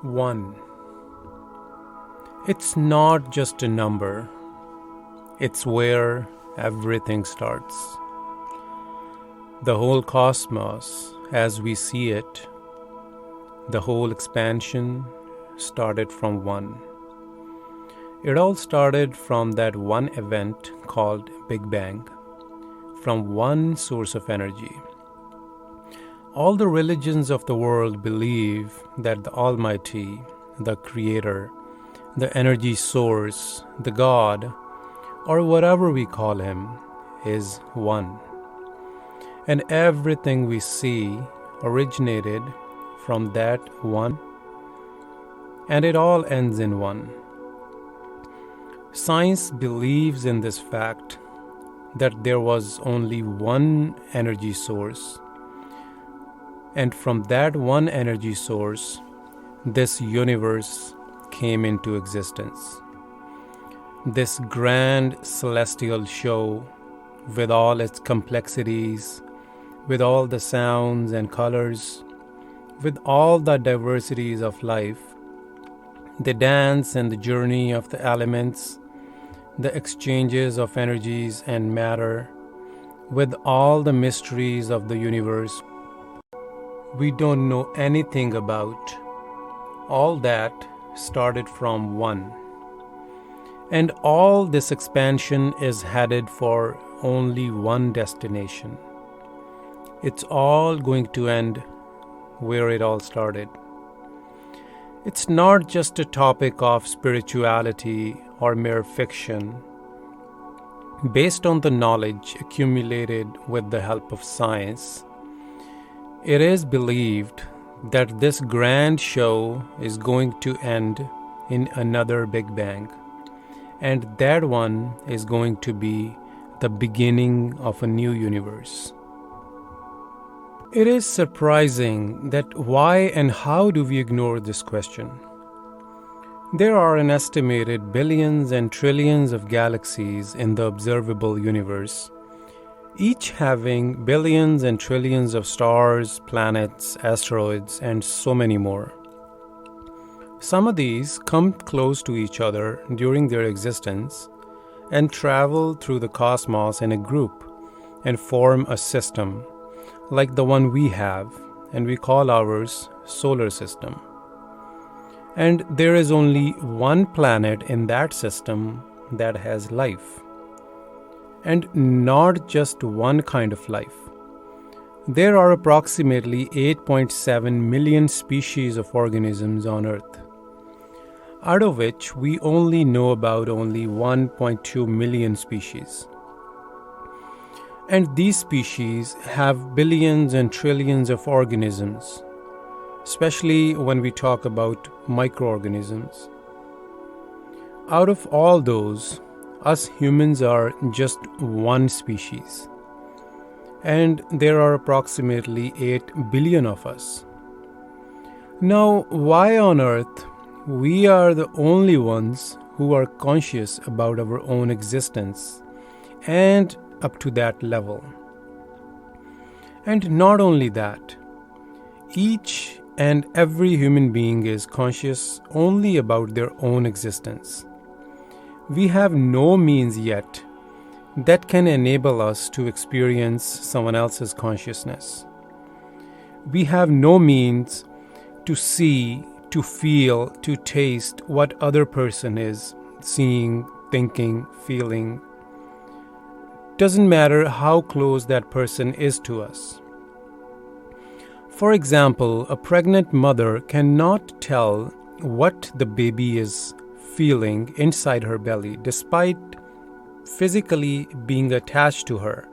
One. It's not just a number, it's where everything starts. The whole cosmos, as we see it, the whole expansion started from one. It all started from that one event called Big Bang, from one source of energy. All the religions of the world believe that the Almighty, the Creator, the energy source, the God, or whatever we call Him, is one. And everything we see originated from that one, and it all ends in one. Science believes in this fact that there was only one energy source, and from that one energy source, this universe came into existence. This grand celestial show, with all its complexities, with all the sounds and colors, with all the diversities of life, the dance and the journey of the elements, the exchanges of energies and matter, with all the mysteries of the universe we don't know anything about. All that started from one. And all this expansion is headed for only one destination. It's all going to end where it all started. It's not just a topic of spirituality or mere fiction. Based on the knowledge accumulated with the help of science, it is believed that this grand show is going to end in another Big Bang, and that one is going to be the beginning of a new universe. It is surprising that why and how do we ignore this question? There are an estimated billions and trillions of galaxies in the observable universe, each having billions and trillions of stars, planets, asteroids, and so many more. Some of these come close to each other during their existence and travel through the cosmos in a group and form a system like the one we have, and we call ours solar system. And there is only one planet in that system that has life. And not just one kind of life. There are approximately 8.7 million species of organisms on Earth, out of which we only know about only 1.2 million species. And these species have billions and trillions of organisms, especially when we talk about microorganisms. Out of all those, us humans are just one species, and there are approximately 8 billion of us. Now, why on earth we are the only ones who are conscious about our own existence and up to that level? And not only that, each and every human being is conscious only about their own existence. We have no means yet that can enable us to experience someone else's consciousness. We have no means to see, to feel, to taste what other person is seeing, thinking, feeling. Doesn't matter how close that person is to us. For example, a pregnant mother cannot tell what the baby is feeling inside her belly, despite physically being attached to her.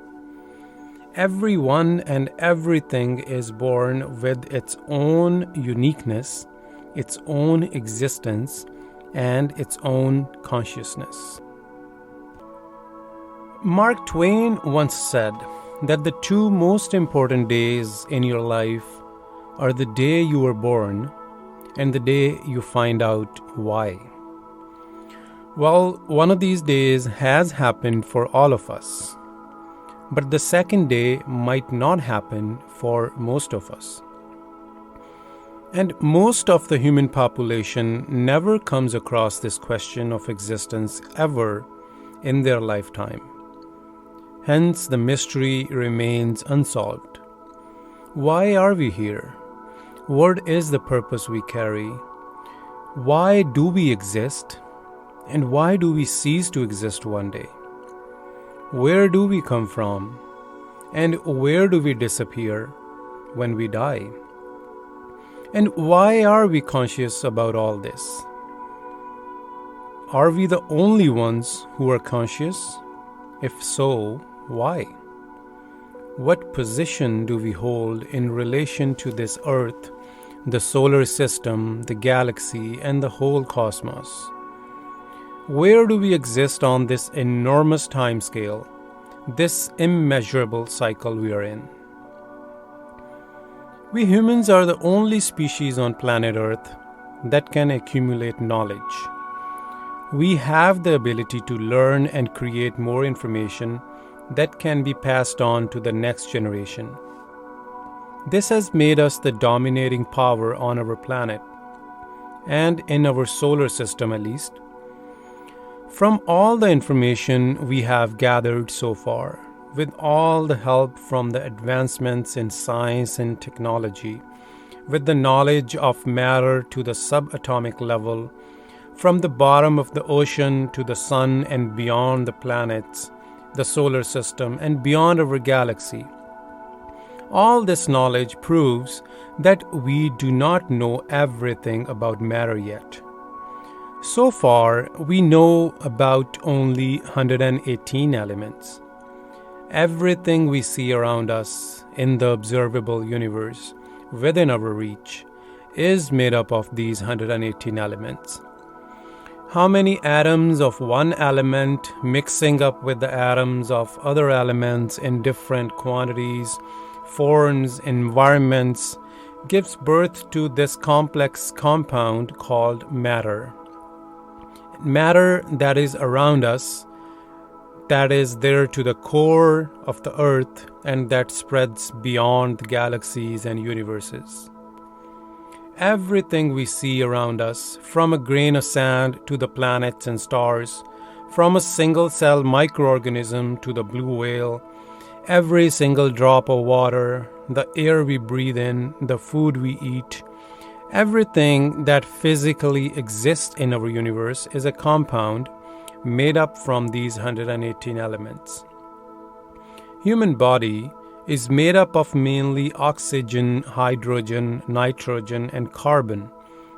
Everyone and everything is born with its own uniqueness, its own existence, and its own consciousness. Mark Twain once said that the two most important days in your life are the day you were born and the day you find out why. Well, one of these days has happened for all of us, but the second day might not happen for most of us. And most of the human population never comes across this question of existence ever in their lifetime. Hence, the mystery remains unsolved. Why are we here? What is the purpose we carry? Why do we exist? And why do we cease to exist one day? Where do we come from? And where do we disappear when we die? And why are we conscious about all this? Are we the only ones who are conscious? If so, why? What position do we hold in relation to this earth, the solar system, the galaxy, and the whole cosmos? Where do we exist on this enormous timescale, this immeasurable cycle we are in? We humans are the only species on planet Earth that can accumulate knowledge. We have the ability to learn and create more information that can be passed on to the next generation. This has made us the dominating power on our planet, and in our solar system at least. From all the information we have gathered so far, with all the help from the advancements in science and technology, with the knowledge of matter to the subatomic level, from the bottom of the ocean to the sun and beyond the planets, the solar system, and beyond our galaxy. All this knowledge proves that we do not know everything about matter yet. So far, we know about only 118 elements. Everything we see around us in the observable universe within our reach is made up of these 118 elements. How many atoms of one element mixing up with the atoms of other elements in different quantities, forms, environments, gives birth to this complex compound called matter. Matter that is around us, that is there to the core of the earth, and that spreads beyond the galaxies and universes. Everything we see around us, from a grain of sand to the planets and stars, from a single-cell microorganism to the blue whale, every single drop of water, the air we breathe in, the food we eat, everything that physically exists in our universe is a compound made up from these 118 elements. Human body is made up of mainly oxygen, hydrogen, nitrogen, and carbon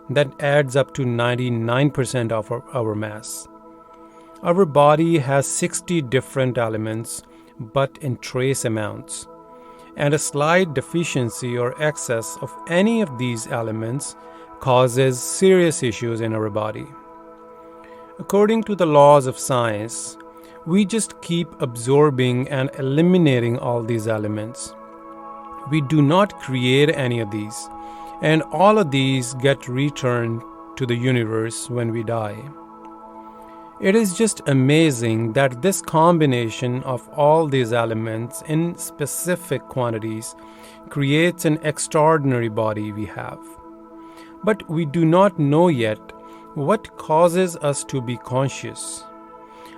that adds up to 99% of our mass. Our body has 60 different elements, but in trace amounts, and a slight deficiency or excess of any of these elements causes serious issues in our body. According to the laws of science, we just keep absorbing and eliminating all these elements. We do not create any of these, and all of these get returned to the universe when we die. It is just amazing that this combination of all these elements in specific quantities creates an extraordinary body we have. But we do not know yet what causes us to be conscious.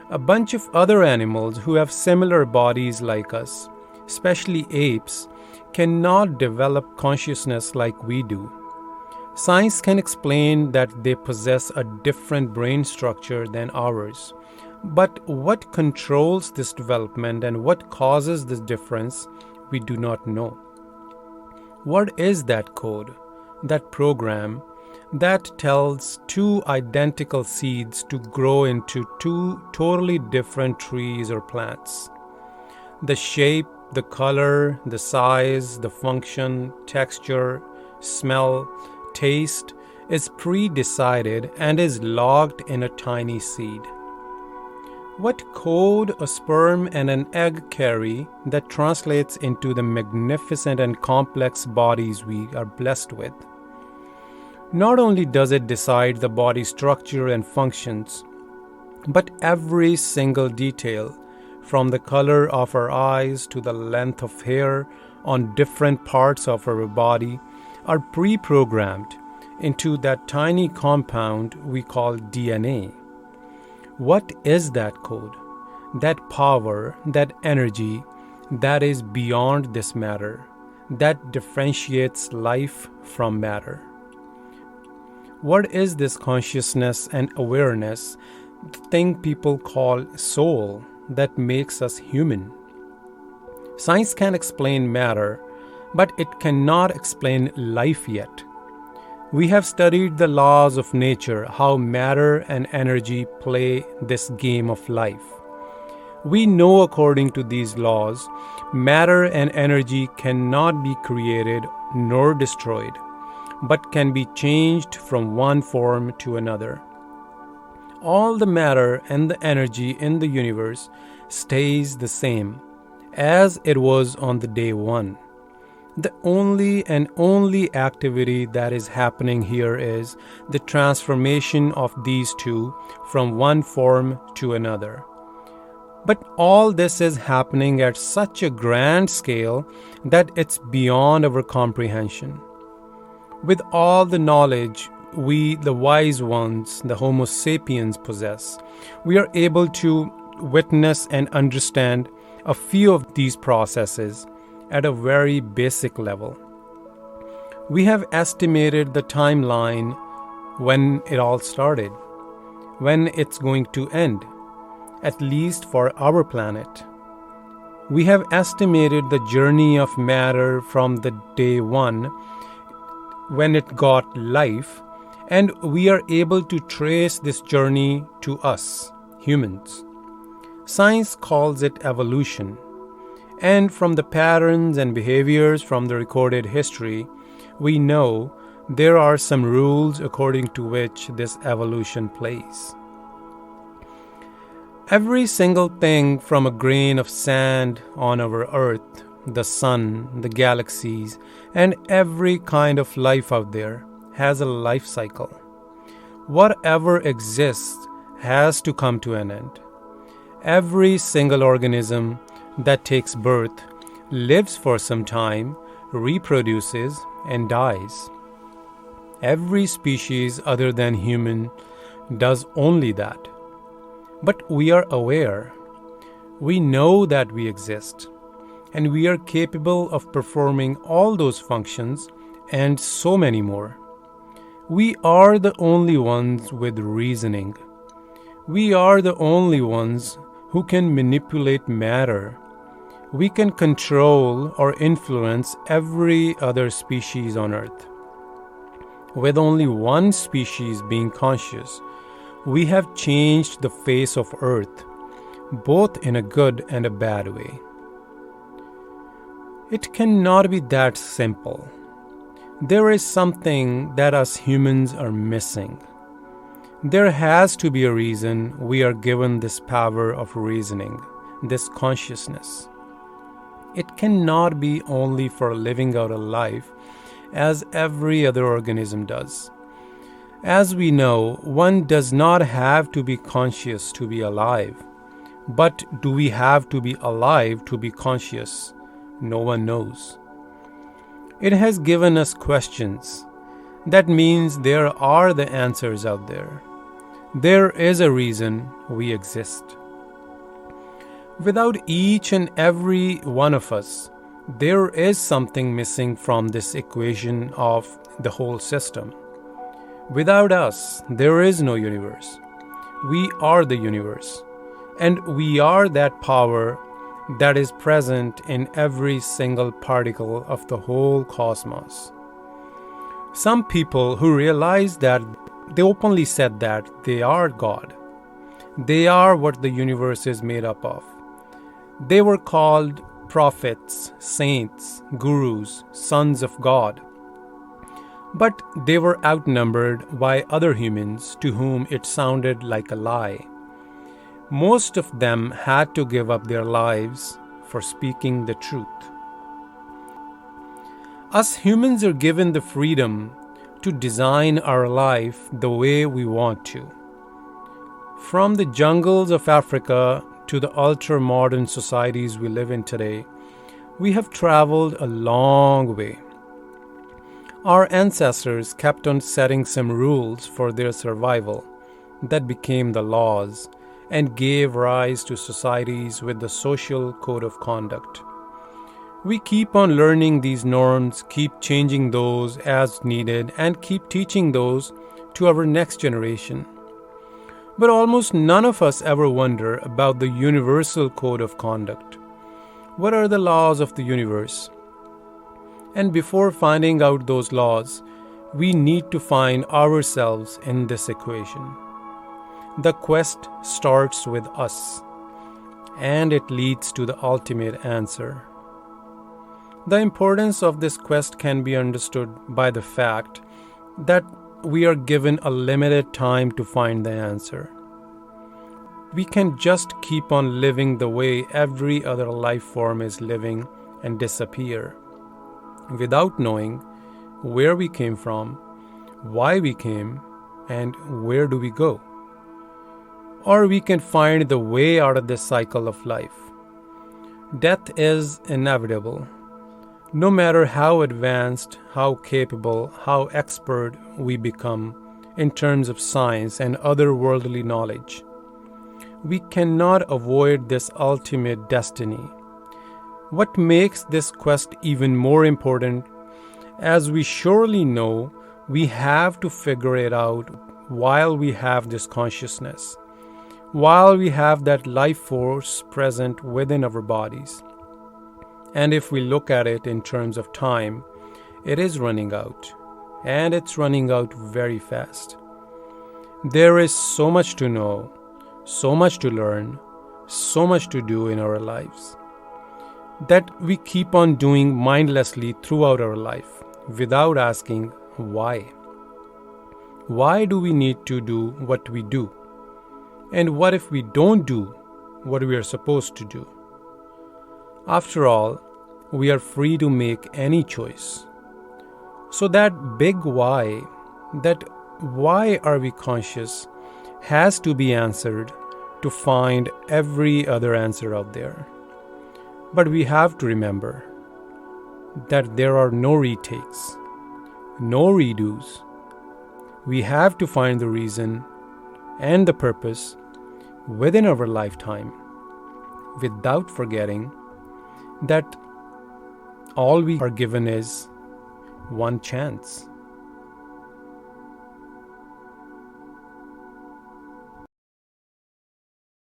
A bunch of other animals who have similar bodies like us, especially apes, cannot develop consciousness like we do. Science can explain that they possess a different brain structure than ours. But what controls this development and what causes this difference, we do not know. What is that code, that program, that tells two identical seeds to grow into two totally different trees or plants? The shape, the color, the size, the function, texture, smell, taste is pre-decided and is logged in a tiny seed. What code a sperm and an egg carry that translates into the magnificent and complex bodies we are blessed with? Not only does it decide the body structure and functions, but every single detail, from the color of our eyes to the length of hair on different parts of our body, are pre-programmed into that tiny compound we call DNA. What is that code? That power, that energy that is beyond this matter, that differentiates life from matter. What is this consciousness and awareness, the thing people call soul, that makes us human? Science can explain matter, but it cannot explain life yet. We have studied the laws of nature, how matter and energy play this game of life. We know according to these laws, matter and energy cannot be created nor destroyed, but can be changed from one form to another. All the matter and the energy in the universe stays the same as it was on the day one. The only and only activity that is happening here is the transformation of these two from one form to another. But all this is happening at such a grand scale that it's beyond our comprehension. With all the knowledge we, the wise ones, the Homo sapiens, possess, we are able to witness and understand a few of these processes at a very basic level. We have estimated the timeline when it all started, when it's going to end, at least for our planet. We have estimated the journey of matter from the day one when it got life, and we are able to trace this journey to us, humans. Science calls it evolution, and from the patterns and behaviors from the recorded history, we know there are some rules according to which this evolution plays. Every single thing from a grain of sand on our earth, the sun, the galaxies, and every kind of life out there has a life cycle. Whatever exists has to come to an end. Every single organism that takes birth lives for some time, reproduces, and dies. Every species other than human does only that. But we are aware. We know that we exist, and we are capable of performing all those functions and so many more. We are the only ones with reasoning. We are the only ones who can manipulate matter. We can control or influence every other species on Earth. With only one species being conscious, we have changed the face of Earth, both in a good and a bad way. It cannot be that simple. There is something that us humans are missing. There has to be a reason we are given this power of reasoning, this consciousness. It cannot be only for living out a life as every other organism does. As we know, one does not have to be conscious to be alive. But do we have to be alive to be conscious? No one knows. It has given us questions. That means there are the answers out there. There is a reason we exist. Without each and every one of us, there is something missing from this equation of the whole system. Without us, there is no universe. We are the universe, and we are that power that is present in every single particle of the whole cosmos. Some people who realize that, they openly said that they are God. They are what the universe is made up of. They were called prophets, saints, gurus, sons of God. But they were outnumbered by other humans to whom it sounded like a lie. Most of them had to give up their lives for speaking the truth. Us humans are given the freedom to design our life the way we want to. From the jungles of Africa to the ultra-modern societies we live in today, we have traveled a long way. Our ancestors kept on setting some rules for their survival that became the laws and gave rise to societies with the social code of conduct. We keep on learning these norms, keep changing those as needed, and keep teaching those to our next generation. But almost none of us ever wonder about the universal code of conduct. What are the laws of the universe? And before finding out those laws, we need to find ourselves in this equation. The quest starts with us, and it leads to the ultimate answer. The importance of this quest can be understood by the fact that we are given a limited time to find the answer. We can just keep on living the way every other life form is living and disappear, without knowing where we came from, why we came, and where do we go. Or we can find the way out of this cycle of life. Death is inevitable. No matter how advanced, how capable, how expert we become in terms of science and other worldly knowledge, we cannot avoid this ultimate destiny. What makes this quest even more important, as we surely know we have to figure it out while we have this consciousness, while we have that life force present within our bodies. And if we look at it in terms of time, it is running out, and it's running out very fast. There is so much to know, so much to learn, so much to do in our lives, that we keep on doing mindlessly throughout our life without asking why. Why do we need to do what we do? And what if we don't do what we are supposed to do? After all, we are free to make any choice. So that big why, that why are we conscious, has to be answered to find every other answer out there. But we have to remember that there are no retakes, no redos. We have to find the reason and the purpose within our lifetime, without forgetting that all we are given is one chance.